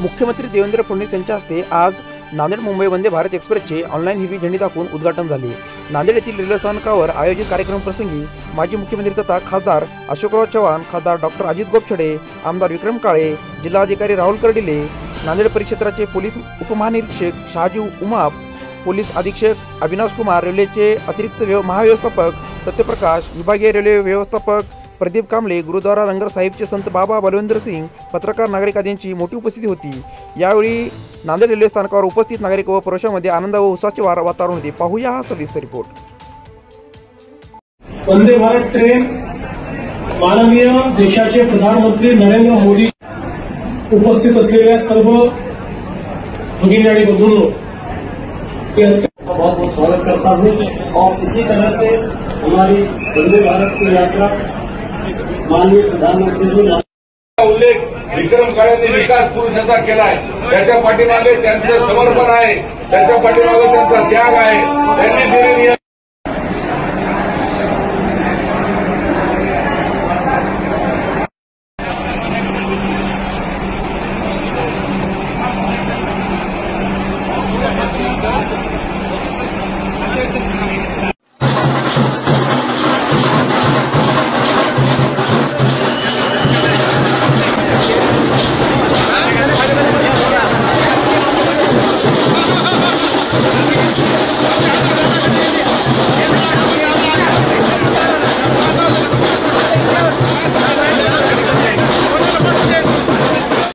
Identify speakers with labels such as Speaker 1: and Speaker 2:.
Speaker 1: मुख्यमंत्री देवेंद्र फडणवीस यांच्या हस्ते आज नांदेड मुंबई वंदे भारत एक्सप्रेसचे ऑनलाईन हिरवी झेंडी दाखवून उद्घाटन झाले। नांदेड येथील रेल्वे स्थानकावर आयोजित कार्यक्रमप्रसंगी माजी मुख्यमंत्री तथा खासदार अशोकराव चव्हाण, खासदार डॉक्टर अजित गोपछडे, आमदार विक्रम काळे, जिल्हाधिकारी राहुल कर्डिले, नांदेड परिक्षेत्राचे पोलीस उपमहानिरीक्षक शहाजी उमाप, पोलीस अधीक्षक अविनाश कुमार, रेल्वेचे अतिरिक्त महाव्यवस्थापक सत्यप्रकाश, विभागीय रेल्वे व्यवस्थापक प्रदीप कांबळे, गुरुद्वारा लंगर साहिबचे संत बाबा बलविंदर सिंग, पत्रकार, नागरिक आदींची मोठी उपस्थिती होती। यावेळी नांदेड रेल्वे स्थानकावर उपस्थित नागरिक व प्रवाशांमध्ये आनंद व उत्साहाचे वातावरण होते। पाहूया हा सविस्तर रिपोर्ट।
Speaker 2: वंदे भारत ट्रेन माननीय देशाचे प्रधानमंत्री नरेंद्र मोदी उपस्थित असलेल्या सर्व भगिनी आणि बंधूंनो बहुत बहुत स्वागत करता हूँ। और इसी तरह से हमारी वंदे भारत की यात्रा माननीय प्रधानमंत्री जी
Speaker 3: उल्लेख विक्रम काळेंनी विकास पुरुषाचा केलाय, त्याच्या पाठीमागे त्यांचं समर्पण आहे, त्याच्या पाठीमागे त्यांचा त्याग आहे, त्यांनी दिलेली